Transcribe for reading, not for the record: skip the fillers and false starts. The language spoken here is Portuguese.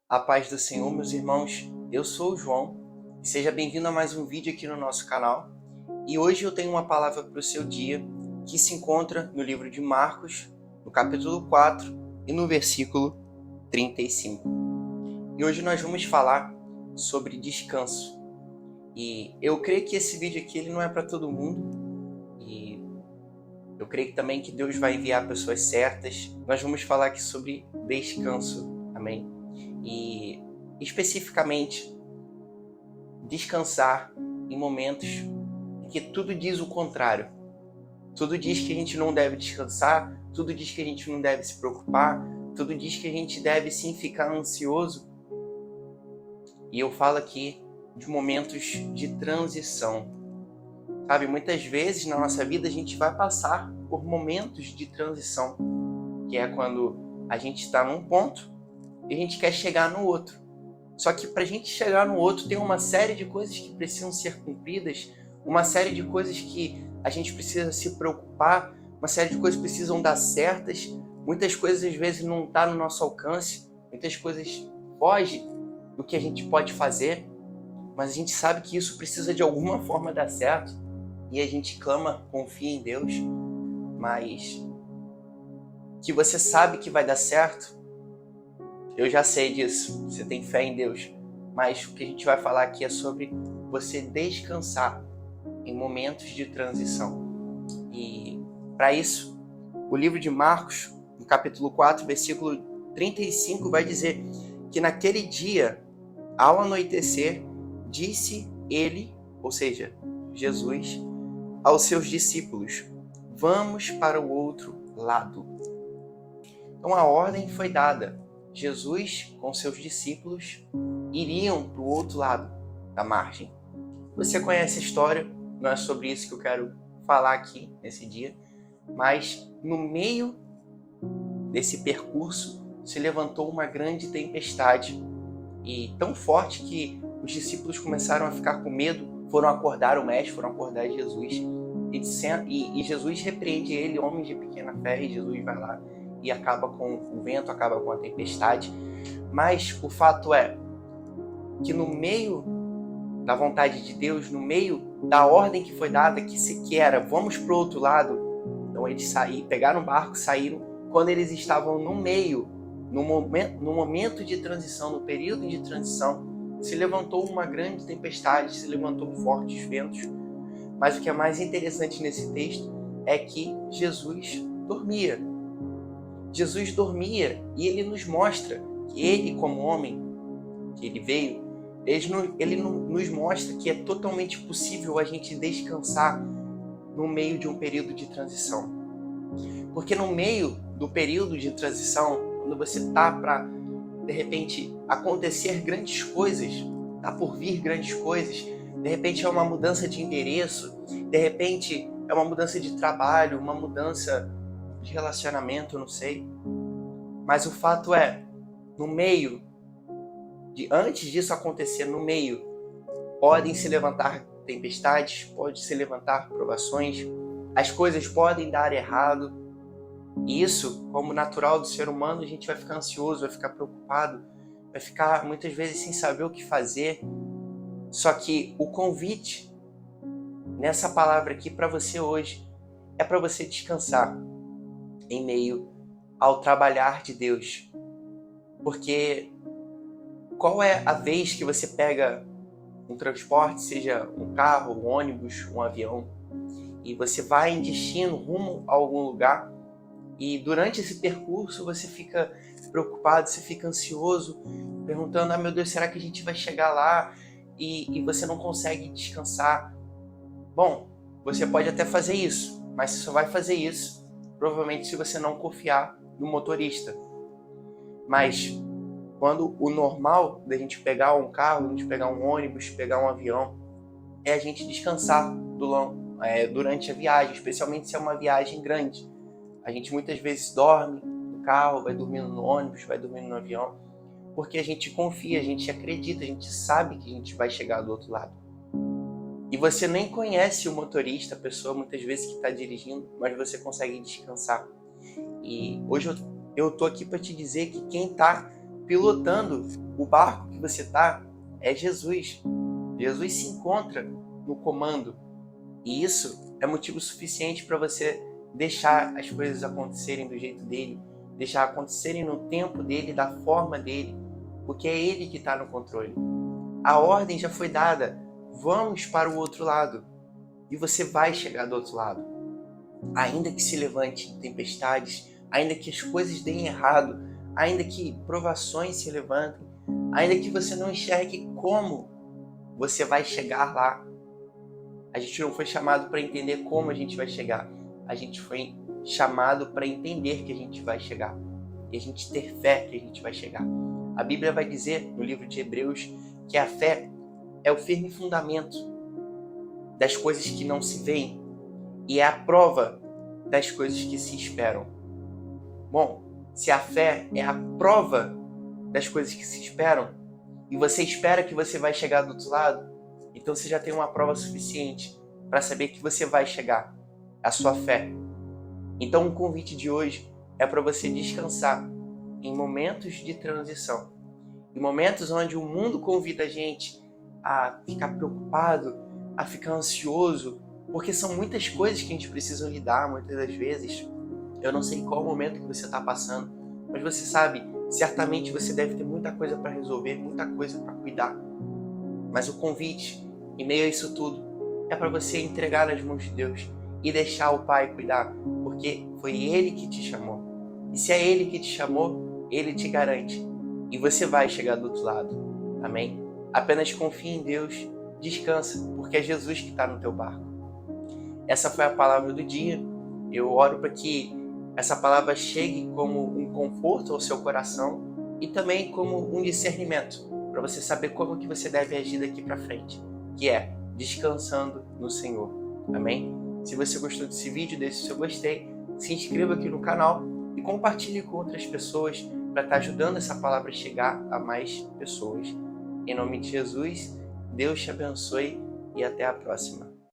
A paz do Senhor, meus irmãos. Eu sou o João e seja bem-vindo a mais um vídeo aqui no nosso canal. E hoje eu tenho uma palavra para o seu dia que se encontra no livro de Marcos, no capítulo 4 e no versículo 35. E hoje nós vamos falar sobre descanso. E eu creio que esse vídeo aqui ele não é para todo mundo. E eu creio também que Deus vai enviar pessoas certas. Nós vamos falar aqui sobre descanso. Amém? E especificamente descansar em momentos em que tudo diz o contrário. Tudo diz que a gente não deve descansar, tudo diz que a gente não deve se preocupar, tudo diz que a gente deve sim ficar ansioso. E eu falo aqui de momentos de transição. Sabe, muitas vezes na nossa vida a gente vai passar por momentos de transição, que é quando a gente está num ponto e a gente quer chegar no outro. Só que para a gente chegar no outro tem uma série de coisas que precisam ser cumpridas, uma série de coisas que a gente precisa se preocupar, uma série de coisas que precisam dar certas, muitas coisas às vezes não estão no nosso alcance, muitas coisas fogem do que a gente pode fazer, mas a gente sabe que isso precisa de alguma forma dar certo e a gente clama, confia em Deus, mas que você sabe que vai dar certo. Eu já sei disso, você tem fé em Deus, mas o que a gente vai falar aqui é sobre você descansar em momentos de transição. E para isso, o livro de Marcos, no capítulo 4, versículo 35, vai dizer que naquele dia, ao anoitecer, disse ele, ou seja, Jesus, aos seus discípulos: vamos para o outro lado. Então a ordem foi dada. Jesus, com seus discípulos, iriam para o outro lado da margem. Você conhece a história, não é sobre isso que eu quero falar aqui nesse dia, mas no meio desse percurso se levantou uma grande tempestade, e tão forte que os discípulos começaram a ficar com medo, foram acordar o mestre, foram acordar Jesus, e Jesus repreende ele, homem de pequena fé, e Jesus vai lá e acaba com o vento, acaba com a tempestade. Mas o fato é que no meio da vontade de Deus, no meio da ordem que foi dada, que era vamos para o outro lado, então eles pegaram o barco, saíram. Quando eles estavam no meio, no momento de transição, no período de transição, se levantou uma grande tempestade, se levantou fortes ventos. Mas o que é mais interessante nesse texto é que Jesus dormia. Jesus dormia e ele nos mostra que ele, como homem, que ele veio, ele nos mostra que é totalmente possível a gente descansar no meio de um período de transição. Porque no meio do período de transição, quando você está para, de repente, acontecer grandes coisas, está por vir grandes coisas, de repente é uma mudança de endereço, de repente é uma mudança de trabalho, uma mudança de relacionamento, não sei. Mas o fato é, antes disso acontecer, no meio, podem se levantar tempestades, pode se levantar provações, as coisas podem dar errado. E isso, como natural do ser humano, a gente vai ficar ansioso, vai ficar preocupado, vai ficar muitas vezes sem saber o que fazer. Só que o convite nessa palavra aqui para você hoje é para você descansar em meio ao trabalhar de Deus. Porque qual é a vez que você pega um transporte, seja um carro, um ônibus, um avião, e você vai em destino, rumo a algum lugar, e durante esse percurso você fica preocupado, você fica ansioso, perguntando, meu Deus, será que a gente vai chegar lá? E você não consegue descansar. Bom, você pode até fazer isso, mas você só vai fazer isso provavelmente se você não confiar no motorista. Mas quando o normal da gente pegar um carro, a gente pegar um ônibus, pegar um avião, é a gente descansar durante a viagem, especialmente se é uma viagem grande. A gente muitas vezes dorme no carro, vai dormindo no ônibus, vai dormindo no avião, porque a gente confia, a gente acredita, a gente sabe que a gente vai chegar do outro lado. E você nem conhece o motorista, a pessoa muitas vezes que está dirigindo, mas você consegue descansar. E hoje eu tô aqui para te dizer que quem está pilotando o barco que você está é Jesus. Jesus se encontra no comando. E isso é motivo suficiente para você deixar as coisas acontecerem do jeito dele, deixar acontecerem no tempo dele, da forma dele, porque é ele que está no controle. A ordem já foi dada, vamos para o outro lado, e você vai chegar do outro lado. Ainda que se levante tempestades, ainda que as coisas deem errado, ainda que provações se levantem, ainda que você não enxergue como você vai chegar lá. A gente não foi chamado para entender como a gente vai chegar. A gente foi chamado para entender que a gente vai chegar. E a gente ter fé que a gente vai chegar. A Bíblia vai dizer, no livro de Hebreus, que a fé é o firme fundamento das coisas que não se veem e é a prova das coisas que se esperam. Bom, se a fé é a prova das coisas que se esperam e você espera que você vai chegar do outro lado, então você já tem uma prova suficiente para saber que você vai chegar, a sua fé. Então o convite de hoje é para você descansar em momentos de transição, em momentos onde o mundo convida a gente a ficar preocupado, a ficar ansioso, porque são muitas coisas que a gente precisa lidar muitas das vezes. Eu não sei qual momento que você está passando, mas você sabe, certamente você deve ter muita coisa para resolver, muita coisa para cuidar. Mas o convite, em meio a isso tudo, é para você entregar nas mãos de Deus e deixar o Pai cuidar, porque foi Ele que te chamou. E se é Ele que te chamou, Ele te garante. E você vai chegar do outro lado. Amém? Apenas confie em Deus, descansa, porque é Jesus que está no teu barco. Essa foi a palavra do dia. Eu oro para que essa palavra chegue como um conforto ao seu coração e também como um discernimento, para você saber como que você deve agir daqui para frente, que é descansando no Senhor. Amém? Se você gostou desse vídeo, deixe o seu gostei, se inscreva aqui no canal e compartilhe com outras pessoas para estar ajudando essa palavra a chegar a mais pessoas. Em nome de Jesus, Deus te abençoe e até a próxima.